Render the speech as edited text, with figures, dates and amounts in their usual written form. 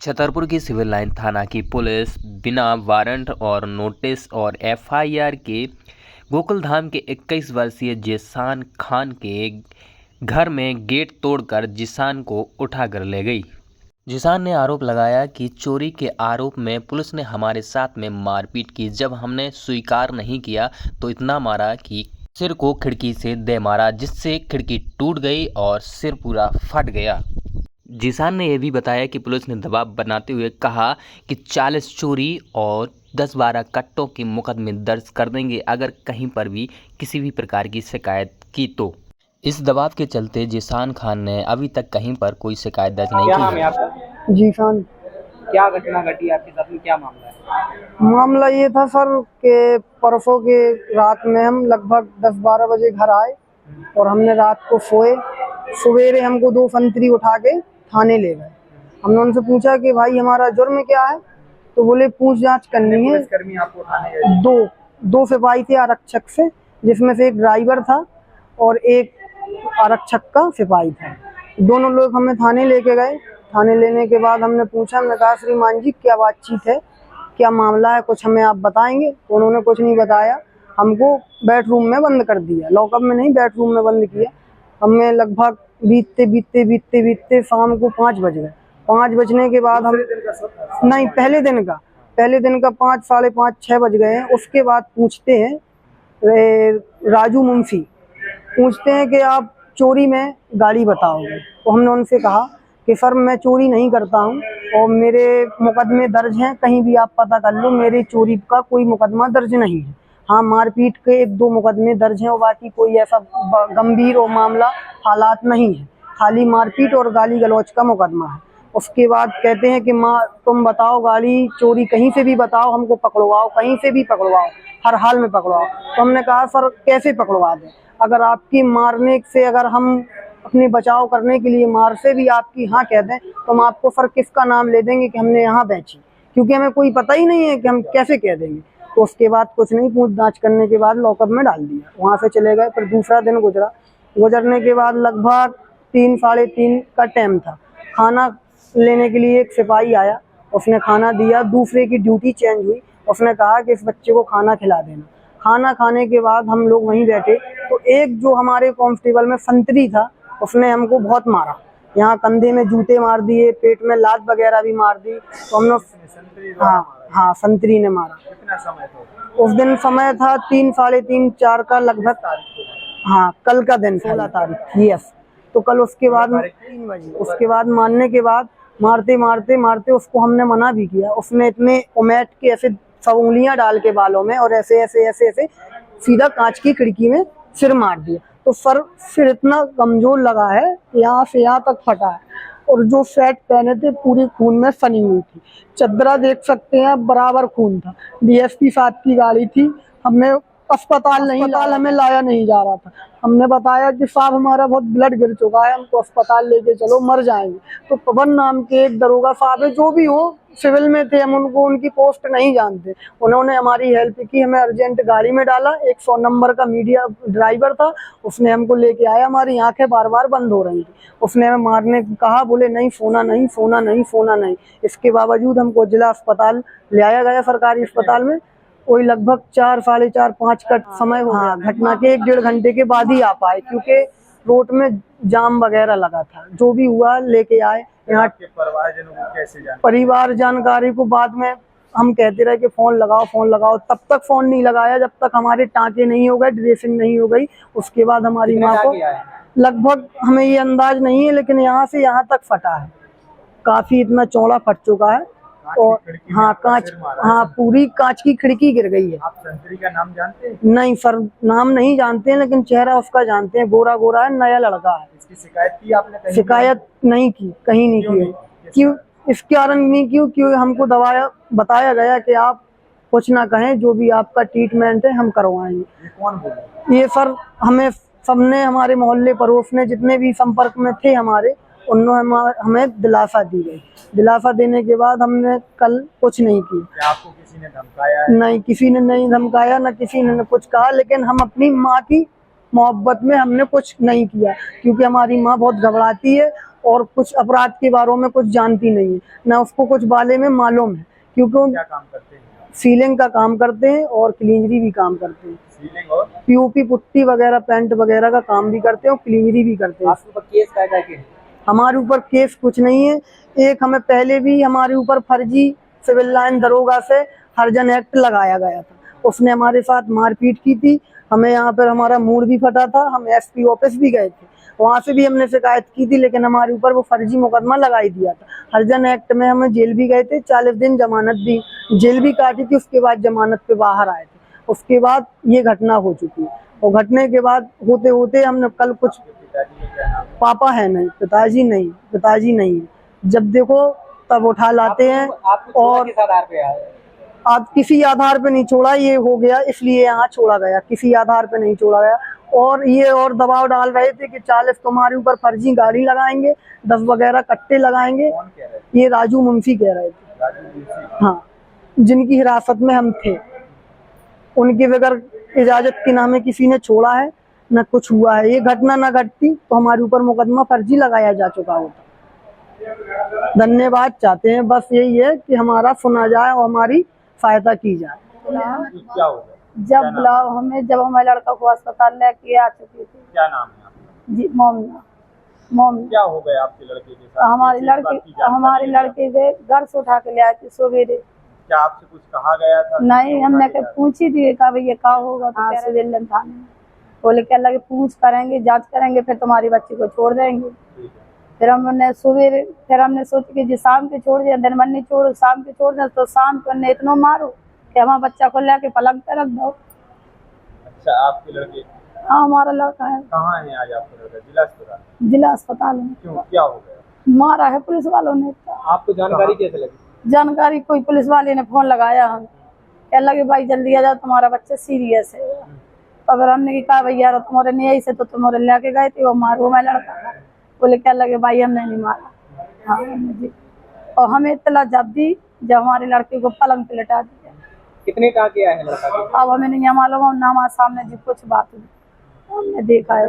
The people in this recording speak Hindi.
छतरपुर की सिविल लाइन थाना की पुलिस बिना वारंट और नोटिस और एफआईआर के गोकुलधाम के 21 वर्षीय जिसान खान के घर में गेट तोड़कर जिसान को उठाकर ले गई। जिसान ने आरोप लगाया कि चोरी के आरोप में पुलिस ने हमारे साथ में मारपीट की। जब हमने स्वीकार नहीं किया तो इतना मारा कि सिर को खिड़की से दे मारा, जिससे खिड़की टूट गई और सिर पूरा फट गया। जिसान ने यह भी बताया कि पुलिस ने दबाव बनाते हुए कहा कि 40 चोरी और 10-12 कट्टों के मुकदमे दर्ज कर देंगे अगर कहीं पर भी किसी भी प्रकार की शिकायत की तो। इस दबाव के चलते जिसान खान ने अभी तक कहीं पर कोई शिकायत दर्ज नहीं क्या की नाम है है। आपका? जीसान। क्या घटना घटी आपके साथ में, क्या मामला है? मामला ये था सर कि परसों के रात में हम लगभग 10-12 बजे घर आए और हमने रात को सोए। सवेरे हमको दो संतरी उठा के थाने ले गए। हमने उनसे पूछा कि भाई हमारा जुर्म क्या है, तो बोले पूछ जांच करनी है। पुलिसकर्मी आपको थाने गए? दो सिपाही थे आरक्षक से, जिसमें से एक ड्राइवर था और एक आरक्षक का सिपाही था। दोनों लोग हमें थाने लेके गए। थाने लेने के बाद हमने पूछा, हमने कहा श्रीमान जी क्या बातचीत है, क्या मामला है, कुछ हमें आप बताएंगे? तो उन्होंने कुछ नहीं बताया। हमको बेडरूम में बंद कर दिया, लॉकअप में नहीं, बेडरूम में बंद किया। हमें लगभग बीतते शाम को 5 बज गए। 5 बजने के बाद हम नहीं, पहले दिन का 5, साढ़े 5, 6 बज गए हैं। उसके बाद पूछते हैं राजू मुंशी पूछते हैं कि आप चोरी में गाड़ी बताओगे? तो हमने उनसे कहा कि सर मैं चोरी नहीं करता हूँ और मेरे मुकदमे दर्ज हैं, कहीं भी आप पता कर लो, मेरे चोरी का कोई मुकदमा दर्ज नहीं है। हाँ, मारपीट के 1-2 मुकदमे दर्ज हैं और बाकी कोई ऐसा गंभीर और मामला हालात नहीं है, खाली मारपीट और गाली गलौज का मुकदमा है। उसके बाद कहते हैं कि माँ तुम बताओ, गाड़ी चोरी कहीं से भी बताओ, हमको पकड़वाओ, कहीं से भी पकड़वाओ, हर हाल में पकड़वाओ। तो हमने कहा सर कैसे पकड़वा दें, अगर आपकी मारने से, अगर हम अपने बचाव करने के लिए मार से भी आपकी हाँ कह दें तो हम आपको सर किसका नाम ले देंगे कि हमने यहाँ बेची, क्योंकि हमें कोई पता ही नहीं है कि हम कैसे कह देंगे। तो उसके बाद कुछ नहीं, पूछताछ करने के बाद लॉकअप में डाल दिया, वहाँ से चले गए। फिर दूसरा दिन गुजरने के बाद लगभग 3, साढ़े 3 का टाइम था। खाना लेने के लिए एक सिपाही आया, उसने खाना दिया, दूसरे की ड्यूटी चेंज हुई, उसने कहा कि इस बच्चे को खाना खिला देना। खाना खाने के बाद हम लोग वहीं बैठे तो एक जो हमारे कांस्टेबल में संतरी था, उसने हमको बहुत मारा, यहाँ कंधे में जूते मार दिए, पेट में लात वगैरह भी मार दी। तो हम लोग हाँ संतरी ने मारा। कितना समय था उस दिन? समय था 3, साढ़े 3, 4 का लगभग। हाँ, कल का दिन, 16 तारीख। यस। तो कल उसके बाद 3 बजे, उसके बाद मारने के बाद मारते उसको हमने मना भी किया। उसने इतने उमेट के ऐसे सब उंगलियां डाल के बालों में और ऐसे सीधा कांच की खिड़की में सिर मार दिया। तो सिर इतना कमजोर लगा है, यहाँ से यहाँ तक फटा है और जो शर्ट पहने थे पूरी खून में सनी हुई थी। चदरा देख सकते हैं, बराबर खून था। डीएसपी साहब की गाड़ी थी, हमने अस्पताल हमें लाया नहीं जा रहा था। हमने बताया कि साहब हमारा बहुत ब्लड गिर चुका है, हमको अस्पताल लेके चलो, मर जाएंगे। तो पवन नाम के एक दरोगा साहब है, जो भी हो, सिविल में थे, हम उनको उनकी पोस्ट नहीं जानते, उन्होंने हमारी हेल्प की, हमें अर्जेंट गाड़ी में डाला। 100 नंबर का मीडिया ड्राइवर था, उसने हमको लेके आया। हमारी आंखें बार बार बंद हो रही थी, उसने हमें मारने को कहा, बोले नहीं सोना नहीं। इसके बावजूद हमको जिला अस्पताल ले आया गया, सरकारी अस्पताल में। वही लगभग 4, साढ़े 4, 5 का समय हो गया। घटना के 1-1.5 घंटे के बाद ही आ पाए, क्योंकि रोड में जाम वगैरह लगा था। जो भी हुआ लेके आए यहाँ। परिवारजनों को कैसे परिवार जानकारी को बाद में हम कहते रहे कि फोन लगाओ, तब तक फोन नहीं लगाया जब तक हमारे टाँके नहीं हो गए, ड्रेसिंग नहीं हो गई। उसके बाद हमारी माँ को लगभग, हमें ये अंदाज नहीं है, लेकिन यहाँ से यहाँ तक फटा है, काफी इतना चौड़ा फट चुका है। और हाँ, पूरी कांच की खिड़की गिर गई है। आप संतरी का नाम जानते हैं? नहीं सर, नाम नहीं जानते हैं, लेकिन चेहरा उसका जानते हैं, गोरा है, नया लड़का है। इसकी शिकायत की आपने कहीं? शिकायत नहीं की, कहीं नहीं की। क्यों? इस कारण नहीं की क्योंकि हमको बताया गया कि आप कुछ ना कहें, जो भी आपका ट्रीटमेंट है हम करवाएंगे। ये कौन बोले? ये सर हमें सबने, हमारे मोहल्ले पड़ोस ने, जितने भी संपर्क में थे हमारे, उन्होंने हमें दिलासा दी गई। दिलासा देने के बाद हमने कल कुछ नहीं किया। क्या आपको किसी ने धमकाया है? नहीं, किसी ने नहीं धमकाया, न किसी ने कुछ कहा, लेकिन हम अपनी माँ की मोहब्बत में हमने कुछ नहीं किया, क्योंकि हमारी माँ बहुत घबराती है और कुछ अपराध के बारे में कुछ जानती नहीं है, ना उसको कुछ बारे में मालूम है, क्योंकि क्या काम करते हैं? सीलिंग का काम करते हैं और क्लीनरी भी काम करते हैं। सीलिंग और पीओपी पुट्टी वगैरह पेंट वगैरह का काम भी करते हैं और क्लीनरी भी करते हैं। आपके ऊपर केस कायदा के हैं? हमारे ऊपर केस कुछ नहीं है। एक हमें पहले भी हमारे ऊपर फर्जी सिविल लाइन दरोगा से हरजन एक्ट लगाया गया था, उसने हमारे साथ मारपीट की थी, हमें यहाँ पर हमारा मूड भी फटा था, हम एसपी ऑफिस भी गए थे, वहाँ से भी हमने शिकायत की थी, लेकिन हमारे ऊपर वो फर्जी मुकदमा लगाई दिया था। हरजन एक्ट में हम जेल भी गए थे, 40 दिन जमानत भी, जेल भी काटी थी, उसके बाद जमानत पे बाहर आए थे। उसके बाद ये घटना हो चुकी है, और घटने के बाद होते होते हमने कल कुछ, पापा है नहीं, पिताजी नहीं है, जब देखो तब उठा लाते हैं। और किस आधार पे आए? आप किसी आधार पे नहीं छोड़ा, ये हो गया इसलिए यहाँ छोड़ा गया, किसी आधार पे नहीं छोड़ा गया। और ये और दबाव डाल रहे थे कि 40 तुम्हारे ऊपर फर्जी गाड़ी लगाएंगे, 10 वगैरह कट्टे लगाएंगे। कौन कह रहे थे? ये राजू मुंशी कह रहे थे, राजू मुंशी? हाँ, जिनकी हिरासत में हम थे, उनके बगैर इजाजत के नामे किसी ने छोड़ा है, न कुछ हुआ है। ये घटना न घटती तो हमारे ऊपर मुकदमा फर्जी लगाया जा चुका होता। धन्यवाद चाहते हैं, बस यही है कि हमारा सुना जाए और हमारी सहायता की जाए। क्या हो गया? जब बुलाओ हमें, जब हमारे लड़का को अस्पताल लेके आ चुकी थी। क्या नाम है आपका? जी मोमिना। क्या हो गया आपके लड़के के साथ? हमारी लड़की के घर से उठा के ले आए थे सवेरे। क्या आपसे कुछ कहा गया था? नहीं, हमने पूछी थी, कहा भैया क्या होगा, तो कह रहे दिल्ली थाने में। बोले क्या लगे पूछ करेंगे, जांच करेंगे, फिर तुम्हारी बच्ची को छोड़ देंगे। फिर हमने सवेरे, फिर हमने सोचा कि जी शाम के छोड़ दिया, दिन मन नहीं छोड़ो, शाम के छोड़ दे, तो शाम को हमने इतना मारो कि हमारे बच्चा को लेके पलंग पे रख दो। अच्छा, आपके लड़के? हाँ, हमारा लड़का है। कहाँ है आज आपका लड़का? जिला अस्पताल? जिला अस्पताल में। क्यों, क्या हो गया? मारा है पुलिस वालों ने। आपको जानकारी कैसे लगी? जानकारी कोई पुलिस वाले ने फोन लगाया, हम कह लगे भाई जल्दी आ जाओ, तुम्हारा बच्चा सीरियस है। तो फिर हमने कहा भैया तुम्हारे नहीं से, तो तुम्हारे लेके गए थे, वो मारो मैं लड़का। बोले क्या लगे भाई हमने नहीं मारा। हाँ जी। और हमें इत्तला जब दी, जब हमारी लड़की को पलंग पे लटा दिया। कितने टाँके आए हैं लड़का के? अब हमें नहीं मालूम, ना हमारे सामने जी कुछ बात हुई, हमने देखा है।